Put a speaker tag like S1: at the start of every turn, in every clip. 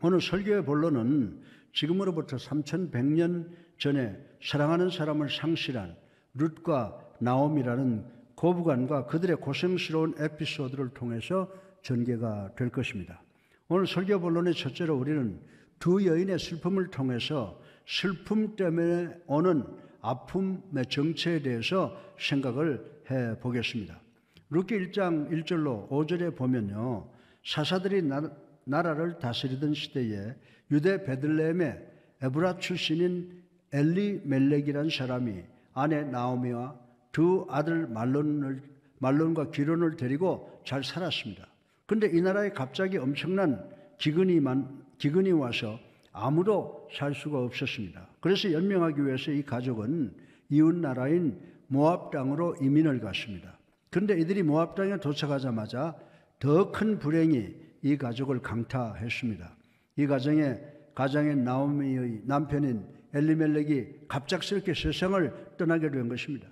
S1: 오늘 설교의 본론은 지금으로부터 3100년 전에 사랑하는 사람을 상실한 룻과 나오미라는 고부간과 그들의 고생스러운 에피소드를 통해서 전개가 될 것입니다. 오늘 설교 본론의 첫째로 우리는 두 여인의 슬픔을 통해서 슬픔 때문에 오는 아픔의 정체에 대해서 생각을 해보겠습니다. 룻기 1장 1절로 5절에 보면요, 사사들이 나라를 다스리던 시대에 유대 베들레헴의 에브라 출신인 엘리멜렉이라는 사람이 아내 나오미와 두 아들 말론과 기론을 데리고 잘 살았습니다. 그런데 이 나라에 갑자기 엄청난 기근이 와서 아무도 살 수가 없었습니다. 그래서 연명하기 위해서 이 가족은 이웃 나라인 모압 땅으로 이민을 갔습니다. 그런데 이들이 모압 땅에 도착하자마자 더 큰 불행이 이 가족을 강타했습니다. 이 가정의 나오미의 남편인 엘리멜렉이 갑작스럽게 세상을 떠나게 된 것입니다.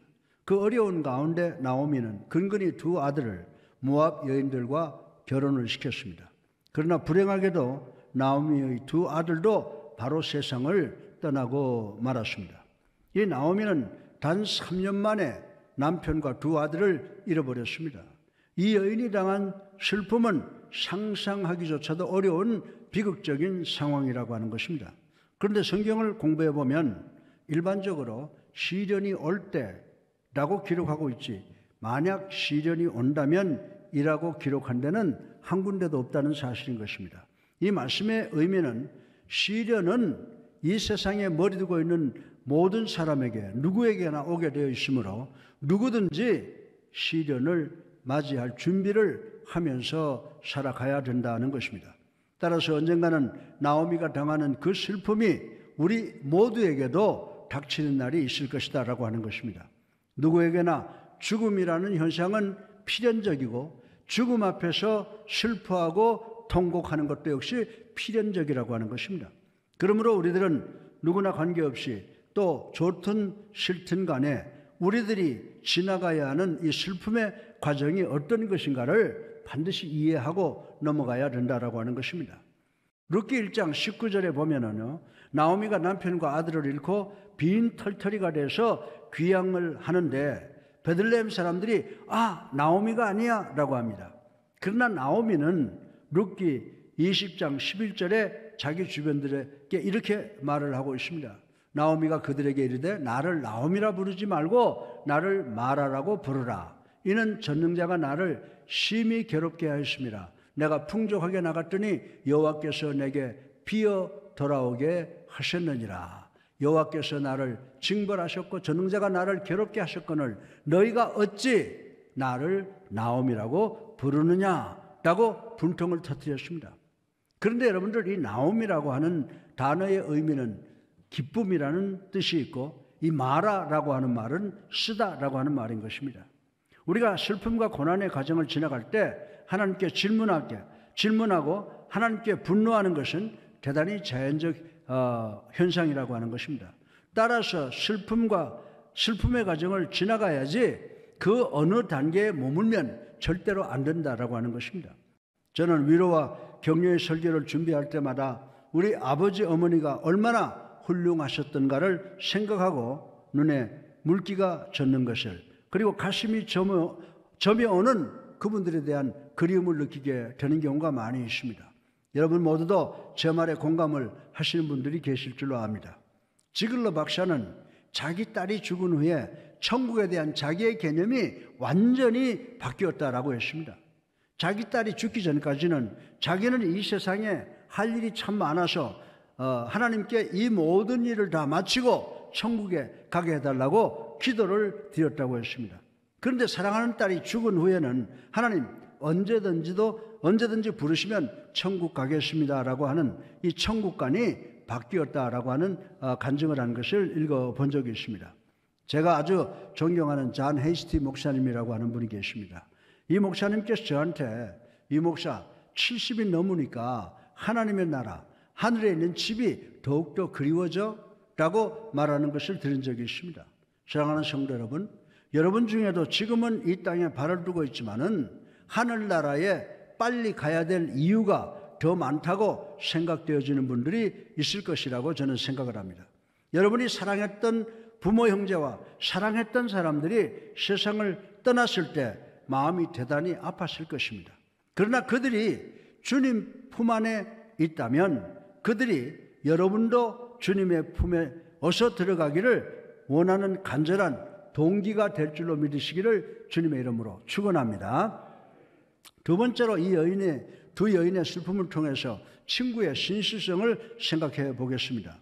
S1: 그 어려운 가운데 나오미는 근근히 두 아들을 모압 여인들과 결혼을 시켰습니다. 그러나 불행하게도 나오미의 두 아들도 바로 세상을 떠나고 말았습니다. 이 나오미는 단 3년 만에 남편과 두 아들을 잃어버렸습니다. 이 여인이 당한 슬픔은 상상하기조차도 어려운 비극적인 상황이라고 하는 것입니다. 그런데 성경을 공부해 보면 일반적으로 시련이 올 때라고 기록하고 있지, 만약 시련이 온다면 이라고 기록한 데는 한 군데도 없다는 사실인 것입니다. 이 말씀의 의미는 시련은 이 세상에 머리 두고 있는 모든 사람에게 누구에게나 오게 되어 있으므로 누구든지 시련을 맞이할 준비를 하면서 살아가야 된다는 것입니다. 따라서 언젠가는 나오미가 당하는 그 슬픔이 우리 모두에게도 닥치는 날이 있을 것이다 라고 하는 것입니다. 누구에게나 죽음이라는 현상은 필연적이고 죽음 앞에서 슬퍼하고 통곡하는 것도 역시 필연적이라고 하는 것입니다. 그러므로 우리들은 누구나 관계없이 또 좋든 싫든 간에 우리들이 지나가야 하는 이 슬픔의 과정이 어떤 것인가를 반드시 이해하고 넘어가야 된다라고 하는 것입니다. 룻기 1장 19절에 보면은요, 나오미가 남편과 아들을 잃고 빈 털터리가 돼서 귀향을 하는데 베들레헴 사람들이 나오미가 아니야 라고 합니다. 그러나 나오미는 룻기 20장 11절에 자기 주변들에게 이렇게 말을 하고 있습니다. 나오미가 그들에게 이르되 나를 나오미라 부르지 말고 나를 마라라고 부르라. 이는 전능자가 나를 심히 괴롭게 하였습니다. 내가 풍족하게 나갔더니 여호와께서 내게 비어 돌아오게 하셨느니라. 여호와께서 나를 징벌하셨고 전능자가 나를 괴롭게 하셨거늘 너희가 어찌 나를 나오미라고 부르느냐라고 분통을 터뜨렸습니다. 그런데 여러분들, 이 나오미라고 하는 단어의 의미는 기쁨이라는 뜻이 있고, 이 마라라고 하는 말은 쓰다라고 하는 말인 것입니다. 우리가 슬픔과 고난의 과정을 지나갈 때 하나님께 질문하고 하나님께 분노하는 것은 대단히 자연적 현상이라고 하는 것입니다. 따라서 슬픔의 과정을 지나가야지 그 어느 단계에 머물면 절대로 안 된다라고 하는 것입니다. 저는 위로와 격려의 설교를 준비할 때마다 우리 아버지 어머니가 얼마나 훌륭하셨던가를 생각하고 눈에 물기가 젖는 것을, 그리고 가슴이 점여오는 그분들에 대한 그리움을 느끼게 되는 경우가 많이 있습니다. 여러분 모두도 제 말에 공감을 하시는 분들이 계실 줄로 압니다. 지글러 박사는 자기 딸이 죽은 후에 천국에 대한 자기의 개념이 완전히 바뀌었다라고 했습니다. 자기 딸이 죽기 전까지는 자기는 이 세상에 할 일이 참 많아서 하나님께 이 모든 일을 다 마치고 천국에 가게 해달라고 기도를 드렸다고 했습니다. 그런데 사랑하는 딸이 죽은 후에는 하나님, 언제든지 부르시면 천국 가겠습니다라고 하는 이 천국관이 바뀌었다라고 하는 간증을 한 것을 읽어본 적이 있습니다. 제가 아주 존경하는 잔 헤이스티 목사님이라고 하는 분이 계십니다. 이 목사님께서 저한테 이 목사 70이 넘으니까 하나님의 나라, 하늘에 있는 집이 더욱더 그리워져? 라고 말하는 것을 들은 적이 있습니다. 사랑하는 성도 여러분, 여러분 중에도 지금은 이 땅에 발을 두고 있지만은 하늘나라에 빨리 가야 될 이유가 더 많다고 생각되어지는 분들이 있을 것이라고 저는 생각을 합니다. 여러분이 사랑했던 부모 형제와 사랑했던 사람들이 세상을 떠났을 때 마음이 대단히 아팠을 것입니다. 그러나 그들이 주님 품 안에 있다면 그들이 여러분도 주님의 품에 어서 들어가기를 원하는 간절한 동기가 될 줄로 믿으시기를 주님의 이름으로 축원합니다. 두 번째로 두 여인의 슬픔을 통해서 친구의 신실성을 생각해 보겠습니다.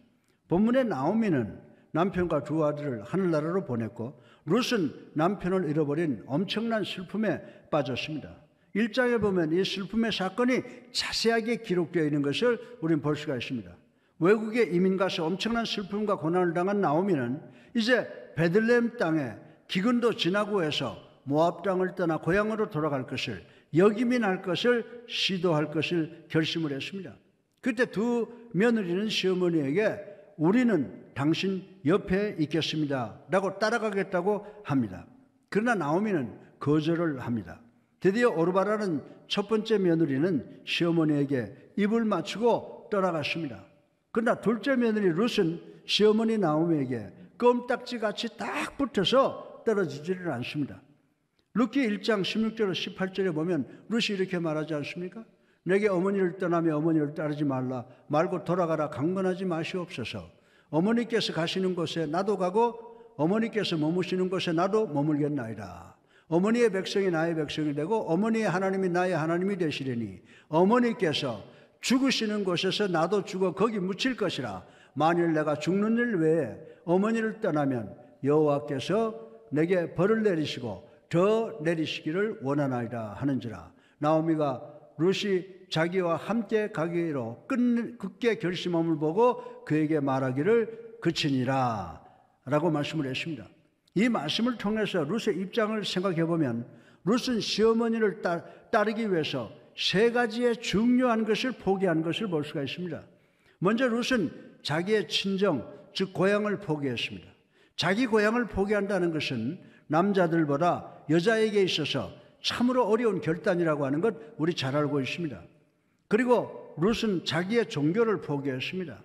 S1: 본문의 나오미는 남편과 두 아들을 하늘나라로 보냈고 룻은 남편을 잃어버린 엄청난 슬픔에 빠졌습니다. 1장에 보면 이 슬픔의 사건이 자세하게 기록되어 있는 것을 우리는 볼 수가 있습니다. 외국에 이민 가서 엄청난 슬픔과 고난을 당한 나오미는 이제 베들레헴 땅에 기근도 지나고 해서 모압 땅을 떠나 고향으로 돌아갈 것을, 역이민할 것을 시도할 것을 결심을 했습니다. 그때 두 며느리는 시어머니에게 우리는 당신 옆에 있겠습니다 라고 따라가겠다고 합니다. 그러나 나오미는 거절을 합니다. 드디어 오르바라는 첫 번째 며느리는 시어머니에게 입을 맞추고 떠나갔습니다. 그러나 둘째 며느리 룻은 시어머니 나오미에게 껌딱지같이 딱 붙어서 떨어지지를 않습니다. 룻기 1장 16절 18절에 보면 룻이 이렇게 말하지 않습니까? 내게 어머니를 떠나며 어머니를 따르지 말고 돌아가라 강건하지 마시옵소서. 어머니께서 가시는 곳에 나도 가고 어머니께서 머무시는 곳에 나도 머물겠나이다. 어머니의 백성이 나의 백성이 되고 어머니의 하나님이 나의 하나님이 되시려니 어머니께서 죽으시는 곳에서 나도 죽어 거기 묻힐 것이라. 만일 내가 죽는 일 외에 어머니를 떠나면 여호와께서 내게 벌을 내리시고 더 내리시기를 원하나이다 하는지라. 나오미가 룻이 자기와 함께 가기로 굳게 결심함을 보고 그에게 말하기를 그치니라 라고 말씀을 했습니다. 이 말씀을 통해서 룻의 입장을 생각해 보면 룻은 시어머니를 따르기 위해서 세 가지의 중요한 것을 포기한 것을 볼 수가 있습니다. 먼저 룻은 자기의 친정, 즉 고향을 포기했습니다. 자기 고향을 포기한다는 것은 남자들보다 여자에게 있어서 참으로 어려운 결단이라고 하는 것 우리 잘 알고 있습니다. 그리고 룻은 자기의 종교를 포기했습니다.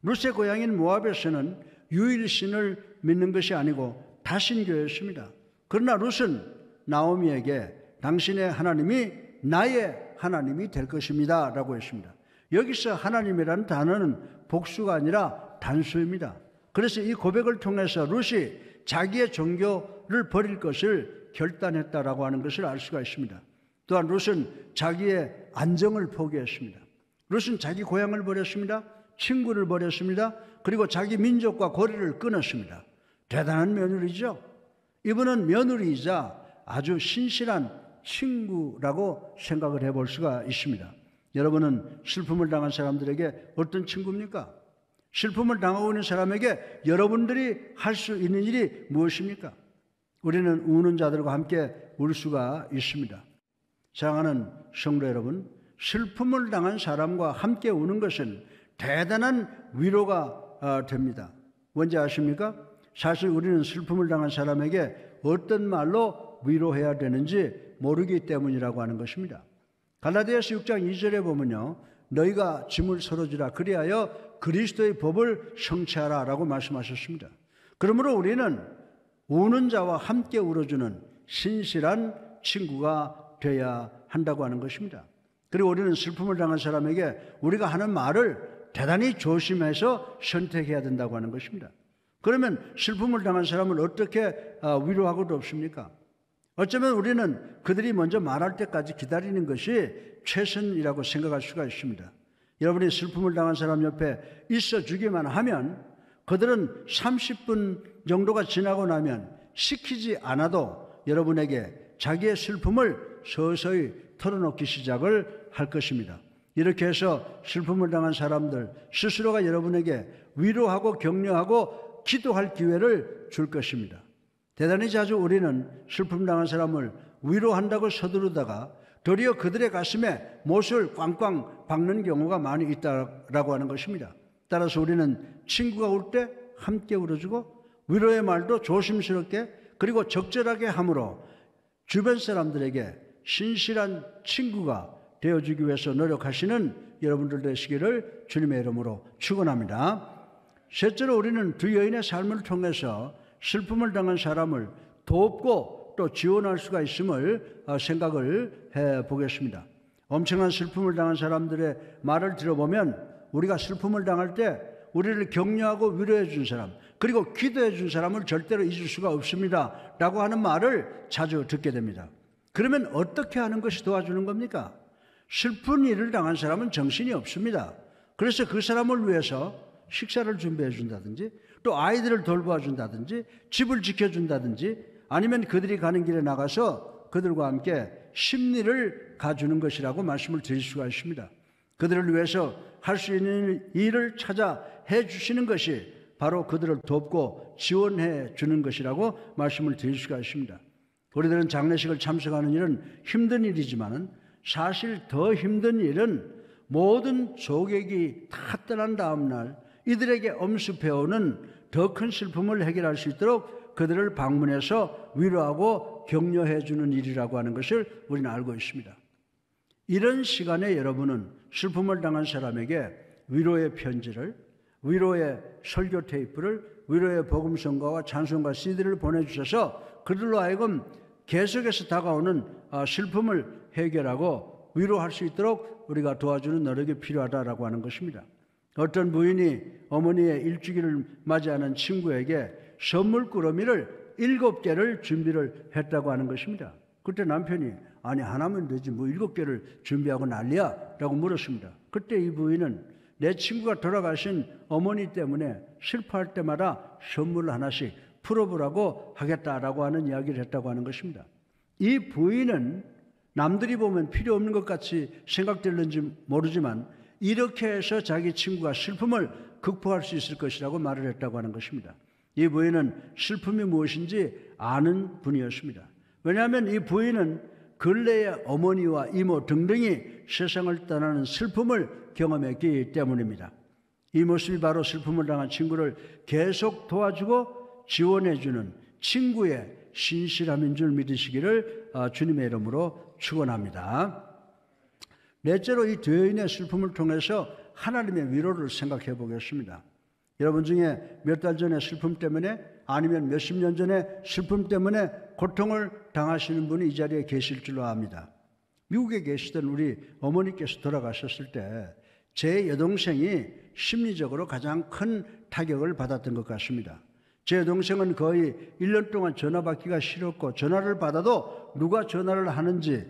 S1: 룻의 고향인 모압에서는 유일신을 믿는 것이 아니고 다신교였습니다. 그러나 룻은 나오미에게 당신의 하나님이 나의 하나님이 될 것입니다 라고 했습니다. 여기서 하나님이라는 단어는 복수가 아니라 단수입니다. 그래서 이 고백을 통해서 룻이 자기의 종교를 버릴 것을 결단했다라고 하는 것을 알 수가 있습니다. 또한 룻은 자기의 안정을 포기했습니다. 룻은 자기 고향을 버렸습니다. 친구를 버렸습니다. 그리고 자기 민족과 거리를 끊었습니다. 대단한 며느리죠. 이분은 며느리이자 아주 신실한 친구라고 생각을 해볼 수가 있습니다. 여러분은 슬픔을 당한 사람들에게 어떤 친구입니까? 슬픔을 당하고 있는 사람에게 여러분들이 할 수 있는 일이 무엇입니까? 우리는 우는 자들과 함께 울 수가 있습니다. 사랑하는 성도 여러분, 슬픔을 당한 사람과 함께 우는 것은 대단한 위로가 됩니다. 뭔지 아십니까? 사실 우리는 슬픔을 당한 사람에게 어떤 말로 위로해야 되는지 모르기 때문이라고 하는 것입니다. 갈라디아서 6장 2절에 보면요, 너희가 짐을 서로 지라 그리하여 그리스도의 법을 성취하라 라고 말씀하셨습니다. 그러므로 우리는 우는 자와 함께 울어주는 신실한 친구가 되어야 한다고 하는 것입니다. 그리고 우리는 슬픔을 당한 사람에게 우리가 하는 말을 대단히 조심해서 선택해야 된다고 하는 것입니다. 그러면 슬픔을 당한 사람을 어떻게 위로하고도 없습니까? 어쩌면 우리는 그들이 먼저 말할 때까지 기다리는 것이 최선이라고 생각할 수가 있습니다. 여러분이 슬픔을 당한 사람 옆에 있어 주기만 하면 그들은 30분 정도가 지나고 나면 시키지 않아도 여러분에게 자기의 슬픔을 서서히 털어놓기 시작을 할 것입니다. 이렇게 해서 슬픔을 당한 사람들 스스로가 여러분에게 위로하고 격려하고 기도할 기회를 줄 것입니다. 대단히 자주 우리는 슬픔 당한 사람을 위로한다고 서두르다가 도리어 그들의 가슴에 못을 꽝꽝 박는 경우가 많이 있다라고 하는 것입니다. 따라서 우리는 친구가 울 때 함께 울어주고 위로의 말도 조심스럽게 그리고 적절하게 함으로 주변 사람들에게 신실한 친구가 되어주기 위해서 노력하시는 여러분들 되시기를 주님의 이름으로 축원합니다. 셋째로 우리는 두 여인의 삶을 통해서 슬픔을 당한 사람을 돕고 또 지원할 수가 있음을 생각을 해보겠습니다. 엄청난 슬픔을 당한 사람들의 말을 들어보면 우리가 슬픔을 당할 때 우리를 격려하고 위로해 준 사람 그리고 기도해 준 사람을 절대로 잊을 수가 없습니다 라고 하는 말을 자주 듣게 됩니다. 그러면 어떻게 하는 것이 도와주는 겁니까? 슬픈 일을 당한 사람은 정신이 없습니다. 그래서 그 사람을 위해서 식사를 준비해 준다든지 또 아이들을 돌봐 준다든지 집을 지켜준다든지 아니면 그들이 가는 길에 나가서 그들과 함께 심리를 가주는 것이라고 말씀을 드릴 수가 있습니다. 그들을 위해서 할 수 있는 일을 찾아 해주시는 것이 바로 그들을 돕고 지원해 주는 것이라고 말씀을 드릴 수가 있습니다. 우리들은 장례식을 참석하는 일은 힘든 일이지만 사실 더 힘든 일은 모든 조객이 다 떠난 다음 날 이들에게 엄습해오는 더 큰 슬픔을 해결할 수 있도록 그들을 방문해서 위로하고 격려해 주는 일이라고 하는 것을 우리는 알고 있습니다. 이런 시간에 여러분은 슬픔을 당한 사람에게 위로의 편지를, 위로의 설교 테이프를, 위로의 복음성가와 찬송가 CD를 보내주셔서 그들로 하여금 계속해서 다가오는 슬픔을 해결하고 위로할 수 있도록 우리가 도와주는 노력이 필요하다라고 하는 것입니다. 어떤 부인이 어머니의 일주기를 맞이하는 친구에게 선물 꾸러미를 7개를 준비를 했다고 하는 것입니다. 그때 남편이 아니 하나면 되지 뭐 7개를 준비하고 난리야 라고 물었습니다. 그때 이 부인은 내 친구가 돌아가신 어머니 때문에 슬퍼할 때마다 선물을 하나씩 풀어보라고 하겠다라고 하는 이야기를 했다고 하는 것입니다. 이 부인은 남들이 보면 필요 없는 것 같이 생각될는지 모르지만 이렇게 해서 자기 친구가 슬픔을 극복할 수 있을 것이라고 말을 했다고 하는 것입니다. 이 부인은 슬픔이 무엇인지 아는 분이었습니다. 왜냐하면 이 부인은 근래에 어머니와 이모 등등이 세상을 떠나는 슬픔을 경험했기 때문입니다. 이 모습이 바로 슬픔을 당한 친구를 계속 도와주고 지원해주는 친구의 신실함인 줄 믿으시기를 주님의 이름으로 축원합니다. 넷째로 이 두 여인의 슬픔을 통해서 하나님의 위로를 생각해 보겠습니다. 여러분 중에 몇 달 전에 슬픔 때문에 아니면 몇십 년 전에 슬픔 때문에 고통을 당하시는 분이 이 자리에 계실 줄로 압니다. 미국에 계시던 우리 어머니께서 돌아가셨을 때 제 여동생이 심리적으로 가장 큰 타격을 받았던 것 같습니다. 제 여동생은 거의 1년 동안 전화 받기가 싫었고 전화를 받아도 누가 전화를 하는지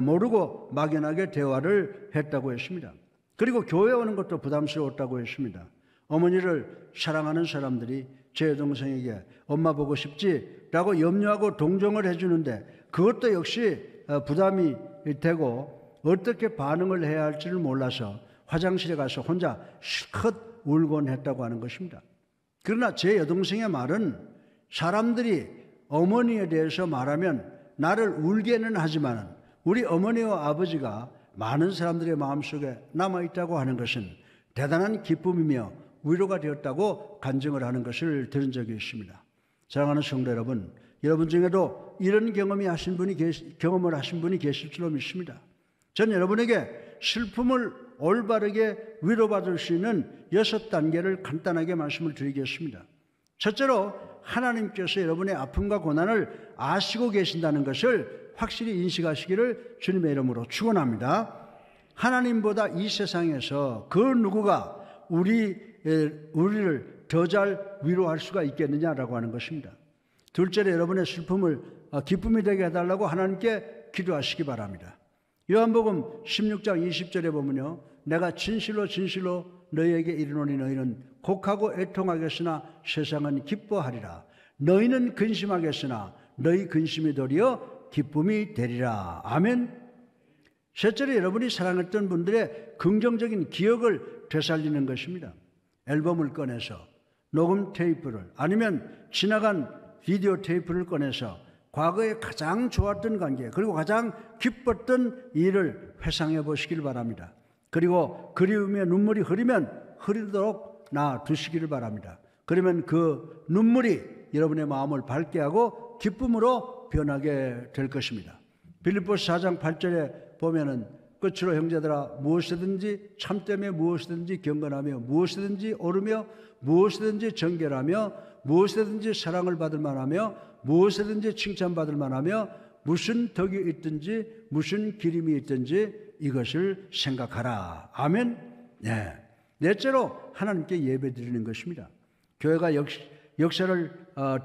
S1: 모르고 막연하게 대화를 했다고 했습니다. 그리고 교회 오는 것도 부담스러웠다고 했습니다. 어머니를 사랑하는 사람들이 제 여동생에게 엄마 보고 싶지? 라고 염려하고 동정을 해주는데 그것도 역시 부담이 되고 어떻게 반응을 해야 할지를 몰라서 화장실에 가서 혼자 실컷 울곤 했다고 하는 것입니다. 그러나 제 여동생의 말은 사람들이 어머니에 대해서 말하면 나를 울게는 하지만 우리 어머니와 아버지가 많은 사람들의 마음속에 남아있다고 하는 것은 대단한 기쁨이며 위로가 되었다고 간증을 하는 것을 들은 적이 있습니다. 사랑하는 성도 여러분, 여러분 중에도 이런 경험을 하신 분이 계실 줄로 믿습니다. 전 여러분에게 슬픔을 올바르게 위로받을 수 있는 6단계를 간단하게 말씀을 드리겠습니다. 첫째로 하나님께서 여러분의 아픔과 고난을 아시고 계신다는 것을 확실히 인식하시기를 주님의 이름으로 축원합니다. 하나님보다 이 세상에서 그 누구가 우리를 더 잘 위로할 수가 있겠느냐라고 하는 것입니다. 둘째로 여러분의 슬픔을 기쁨이 되게 해달라고 하나님께 기도하시기 바랍니다. 요한복음 16장 20절에 보면요, 내가 진실로 너희에게 이르노니 너희는 곡하고 애통하겠으나 세상은 기뻐하리라. 너희는 근심하겠으나 너희 근심이 도리어 기쁨이 되리라. 아멘. 셋째로 여러분이 사랑했던 분들의 긍정적인 기억을 되살리는 것입니다. 앨범을 꺼내서 녹음 테이프를 아니면 지나간 비디오 테이프를 꺼내서 과거에 가장 좋았던 관계 그리고 가장 기뻤던 일을 회상해 보시길 바랍니다. 그리고 그리움의 눈물이 흐르면 흐르도록 놔두시기를 바랍니다. 그러면 그 눈물이 여러분의 마음을 밝게 하고 기쁨으로 변하게 될 것입니다. 빌립보서 4장 8절에 보면은 끝으로 형제들아 무엇이든지 참 때문에 무엇이든지 경건하며 무엇이든지 오르며 무엇이든지 정결하며 무엇이든지 사랑을 받을 만하며 무엇이든지 칭찬받을 만하며 무슨 덕이 있든지 무슨 기림이 있든지 이것을 생각하라. 아멘. 네. 넷째로 하나님께 예배드리는 것입니다. 교회가 역사를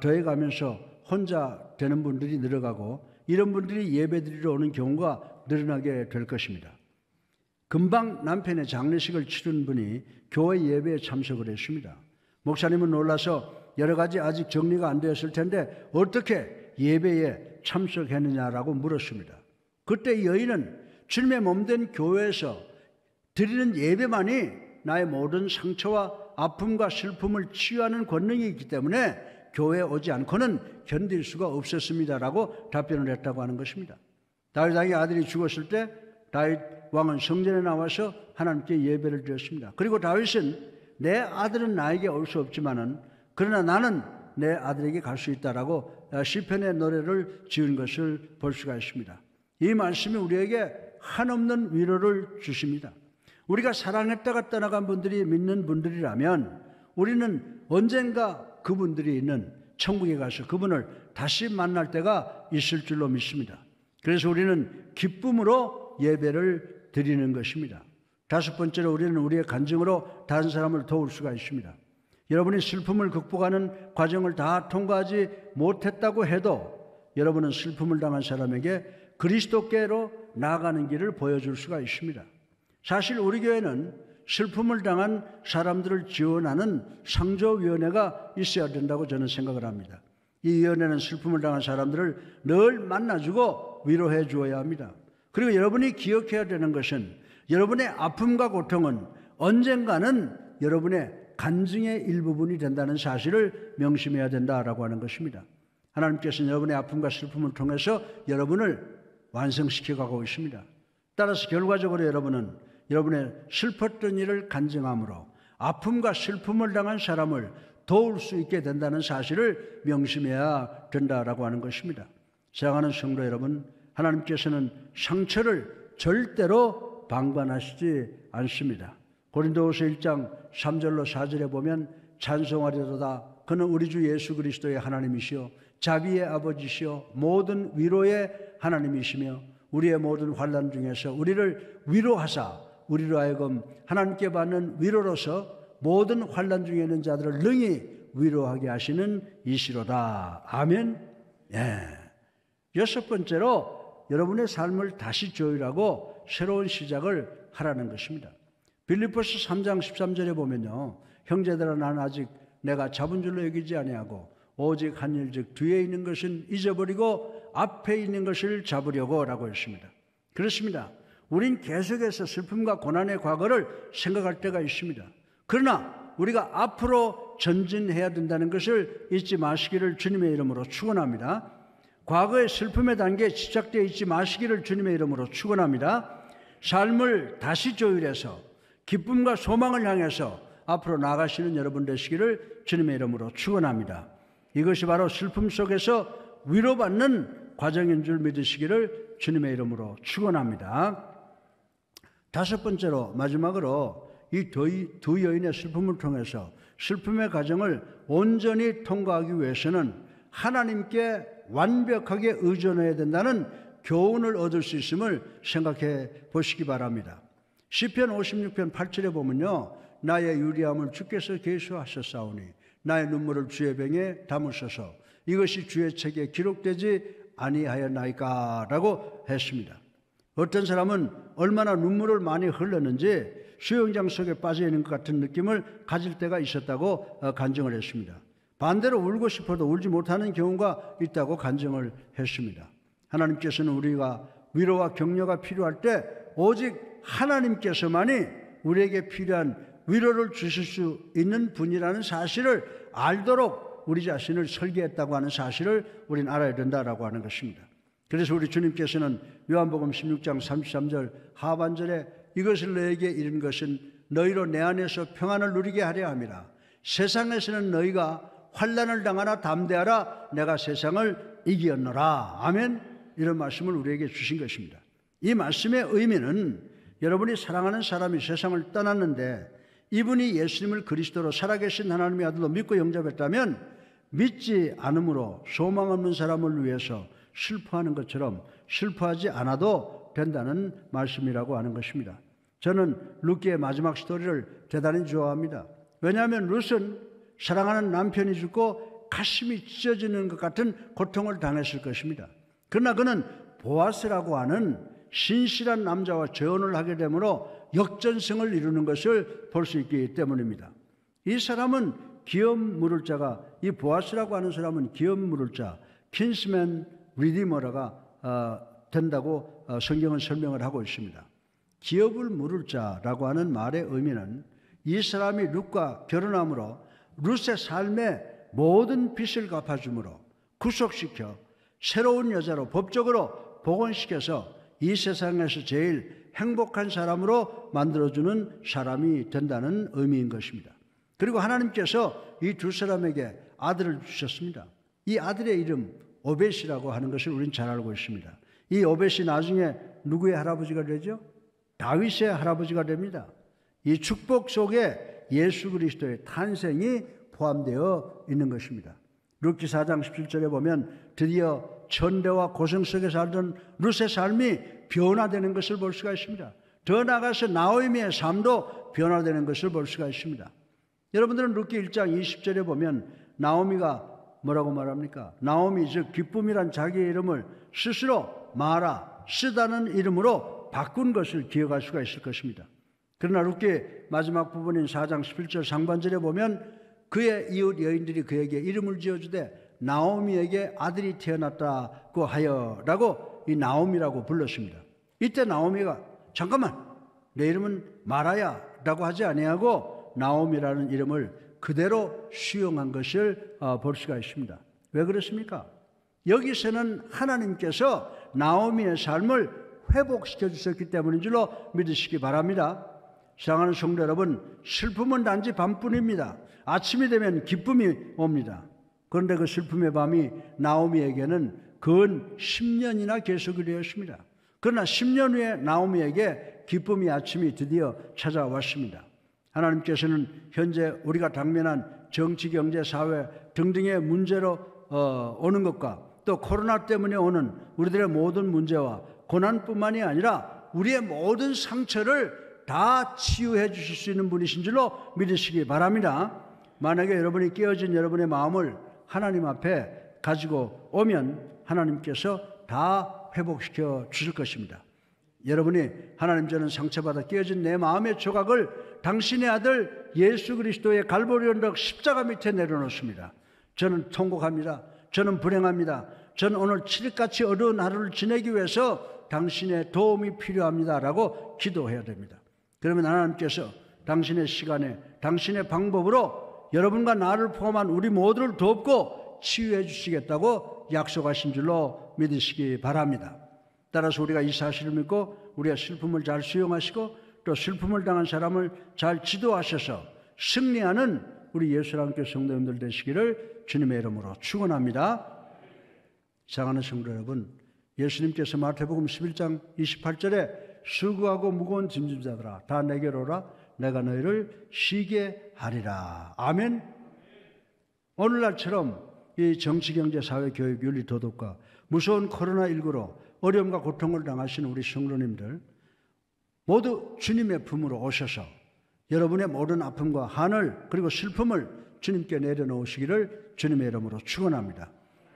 S1: 더해가면서 혼자 되는 분들이 늘어가고 이런 분들이 예배드리러 오는 경우가 늘어나게 될 것입니다. 금방 남편의 장례식을 치른 분이 교회 예배에 참석을 했습니다. 목사님은 놀라서 여러 가지 아직 정리가 안 되었을 텐데 어떻게 예배에 참석했느냐라고 물었습니다. 그때 이 여인은 주님의 몸된 교회에서 드리는 예배만이 나의 모든 상처와 아픔과 슬픔을 치유하는 권능이 있기 때문에 교회에 오지 않고는 견딜 수가 없었습니다라고 답변을 했다고 하는 것입니다. 다윗 왕의 아들이 죽었을 때 다윗 왕은 성전에 나와서 하나님께 예배를 드렸습니다. 그리고 다윗은 내 아들은 나에게 올 수 없지만은 그러나 나는 내 아들에게 갈 수 있다라고 시편의 노래를 지은 것을 볼 수가 있습니다. 이 말씀이 우리에게 한없는 위로를 주십니다. 우리가 사랑했다가 떠나간 분들이 믿는 분들이라면 우리는 언젠가 그분들이 있는 천국에 가서 그분을 다시 만날 때가 있을 줄로 믿습니다. 그래서 우리는 기쁨으로 예배를 드리는 것입니다. 다섯 번째로 우리는 우리의 간증으로 다른 사람을 도울 수가 있습니다. 여러분이 슬픔을 극복하는 과정을 다 통과하지 못했다고 해도 여러분은 슬픔을 당한 사람에게 그리스도께로 나아가는 길을 보여줄 수가 있습니다. 사실 우리 교회는 슬픔을 당한 사람들을 지원하는 상조위원회가 있어야 된다고 저는 생각을 합니다. 이 위원회는 슬픔을 당한 사람들을 늘 만나주고 위로해 주어야 합니다. 그리고 여러분이 기억해야 되는 것은 여러분의 아픔과 고통은 언젠가는 여러분의 간증의 일부분이 된다는 사실을 명심해야 된다라고 하는 것입니다. 하나님께서는 여러분의 아픔과 슬픔을 통해서 여러분을 완성시켜 가고 있습니다. 따라서 결과적으로 여러분은 여러분의 슬펐던 일을 간증함으로 아픔과 슬픔을 당한 사람을 도울 수 있게 된다는 사실을 명심해야 된다라고 하는 것입니다. 사랑하는 성도 여러분, 하나님께서는 상처를 절대로 방관하시지 않습니다. 고린도후서 1장 3절로 4절에 보면 찬송하리로다 그는 우리 주 예수 그리스도의 하나님이시요 자비의 아버지시요 모든 위로의 하나님이시며 우리의 모든 환난 중에서 우리를 위로하사 우리로 하여금 하나님께 받는 위로로서 모든 환난 중에 있는 자들을 능히 위로하게 하시는 이시로다. 아멘. 예. 여섯 번째로 여러분의 삶을 다시 조율하고 새로운 시작을 하라는 것입니다. 빌립보서 3장 13절에 보면요. 형제들아 나는 아직 내가 잡은 줄로 여기지 아니하고 오직 한 일 즉 뒤에 있는 것은 잊어버리고 앞에 있는 것을 잡으려고 라고 했습니다. 그렇습니다. 우린 계속해서 슬픔과 고난의 과거를 생각할 때가 있습니다. 그러나 우리가 앞으로 전진해야 된다는 것을 잊지 마시기를 주님의 이름으로 축원합니다. 과거의 슬픔의 단계에 집착되어 있지 마시기를 주님의 이름으로 축원합니다. 삶을 다시 조율해서 기쁨과 소망을 향해서 앞으로 나아가시는 여러분 되시기를 주님의 이름으로 축원합니다. 이것이 바로 슬픔 속에서 위로받는 과정인 줄 믿으시기를 주님의 이름으로 축원합니다. 다섯 번째로 마지막으로 이 두 여인의 슬픔을 통해서 슬픔의 과정을 온전히 통과하기 위해서는 하나님께 완벽하게 의존해야 된다는 교훈을 얻을 수 있음을 생각해 보시기 바랍니다. 시편 56편 8절에 보면요. 나의 유리함을 주께서 계수하셨사오니 나의 눈물을 주의 병에 담으소서 이것이 주의 책에 기록되지 아니하였나이까 라고 했습니다. 어떤 사람은 얼마나 눈물을 많이 흘렸는지 수영장 속에 빠져 있는 것 같은 느낌을 가질 때가 있었다고 간증을 했습니다. 반대로 울고 싶어도 울지 못하는 경우가 있다고 간증을 했습니다. 하나님께서는 우리가 위로와 격려가 필요할 때 오직 하나님께서만이 우리에게 필요한 위로를 주실 수 있는 분이라는 사실을 알도록 우리 자신을 설계했다고 하는 사실을 우리는 알아야 된다라고 하는 것입니다. 그래서 우리 주님께서는 요한복음 16장 33절 하반절에 이것을 너에게 이른 것은 너희로 내 안에서 평안을 누리게 하려 함이라. 세상에서는 너희가 환난을 당하나 담대하라. 내가 세상을 이기었노라. 아멘. 이런 말씀을 우리에게 주신 것입니다. 이 말씀의 의미는 여러분이 사랑하는 사람이 세상을 떠났는데 이분이 예수님을 그리스도로 살아계신 하나님의 아들로 믿고 영접했다면 믿지 않음으로 소망 없는 사람을 위해서 슬퍼하는 것처럼 슬퍼하지 않아도 된다는 말씀이라고 하는 것입니다. 저는 룻기의 마지막 스토리를 대단히 좋아합니다. 왜냐하면 룻은 사랑하는 남편이 죽고 가슴이 찢어지는 것 같은 고통을 당했을 것입니다. 그러나 그는 보아스라고 하는 신실한 남자와 재혼을 하게 되므로 역전승을 이루는 것을 볼 수 있기 때문입니다. 이 사람은 기업 물을 자가, 이 보아스라고 하는 사람은 기업 물을 자, 킨스맨 리디머라가 된다고 성경은 설명을 하고 있습니다. 기업을 물을 자라고 하는 말의 의미는 이 사람이 룻과 결혼함으로 룻의 삶의 모든 빚을 갚아줌으로 구속시켜 새로운 여자로 법적으로 복원시켜서 이 세상에서 제일 행복한 사람으로 만들어주는 사람이 된다는 의미인 것입니다. 그리고 하나님께서 이 두 사람에게 아들을 주셨습니다. 이 아들의 이름 오벳이라고 하는 것을 우리는 잘 알고 있습니다. 이 오벳이 나중에 누구의 할아버지가 되죠? 다윗의 할아버지가 됩니다. 이 축복 속에 예수 그리스도의 탄생이 포함되어 있는 것입니다. 룻기 4장 17절에 보면 드디어 천대와 고생 속에 살던 룻의 삶이 변화되는 것을 볼 수가 있습니다. 더 나아가서 나오미의 삶도 변화되는 것을 볼 수가 있습니다. 여러분들은 룻기 1장 20절에 보면 나오미가 뭐라고 말합니까? 나오미 즉 기쁨이란 자기의 이름을 스스로 마라 쓰다는 이름으로 바꾼 것을 기억할 수가 있을 것입니다. 그러나 룻기 마지막 부분인 4장 11절 상반절에 보면 그의 이웃 여인들이 그에게 이름을 지어주되 나오미에게 아들이 태어났다고 하여라고 이 나오미라고 불렀습니다. 이때 나오미가 잠깐만 내 이름은 마라야 라고 하지 아니하고 나오미라는 이름을 그대로 수용한 것을 볼 수가 있습니다. 왜 그렇습니까? 여기서는 하나님께서 나오미의 삶을 회복시켜 주셨기 때문인 줄로 믿으시기 바랍니다. 사랑하는 성도 여러분, 슬픔은 단지 밤뿐입니다. 아침이 되면 기쁨이 옵니다. 그런데 그 슬픔의 밤이 나오미에게는 근 10년이나 계속이 되었습니다. 그러나 10년 후에 나오미에게 기쁨의 아침이 드디어 찾아왔습니다. 하나님께서는 현재 우리가 당면한 정치, 경제, 사회 등등의 문제로 오는 것과 또 코로나 때문에 오는 우리들의 모든 문제와 고난뿐만이 아니라 우리의 모든 상처를 다 치유해 주실 수 있는 분이신 줄로 믿으시기 바랍니다. 만약에 여러분이 깨어진 여러분의 마음을 하나님 앞에 가지고 오면 하나님께서 다 회복시켜 주실 것입니다. 여러분이 하나님 저는 상처받아 깨어진 내 마음의 조각을 당신의 아들 예수 그리스도의 갈보리 언덕 십자가 밑에 내려놓습니다. 저는 통곡합니다. 저는 불행합니다. 저는 오늘 칠흑같이 어두운 하루를 지내기 위해서 당신의 도움이 필요합니다 라고 기도해야 됩니다. 그러면 하나님께서 당신의 시간에 당신의 방법으로 여러분과 나를 포함한 우리 모두를 돕고 치유해 주시겠다고 약속하신 줄로 믿으시기 바랍니다. 따라서 우리가 이 사실을 믿고 우리의 슬픔을 잘 수용하시고 또 슬픔을 당한 사람을 잘 지도하셔서 승리하는 우리 예수랑교회 성도님들 되시기를 주님의 이름으로 축원합니다. 사랑하는 성도 여러분, 예수님께서 마태복음 11장 28절에 수고하고 무거운 짐진 자들아 다 내게로 오라 내가 너희를 쉬게 하리라. 아멘. 오늘날처럼 이 정치, 경제, 사회, 교육, 윤리, 도덕과 무서운 코로나19로 어려움과 고통을 당하시는 우리 성도님들 모두 주님의 품으로 오셔서 여러분의 모든 아픔과 한을 그리고 슬픔을 주님께 내려놓으시기를 주님의 이름으로 축원합니다.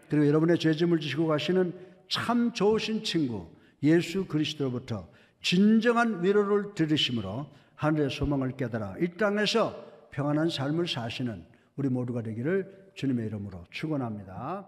S1: 그리고 여러분의 죄짐을 지시고 가시는 참 좋으신 친구 예수 그리스도로부터 진정한 위로를 들으심으로 하늘의 소망을 깨달아 이 땅에서 평안한 삶을 사시는 우리 모두가 되기를 주님의 이름으로 축원합니다.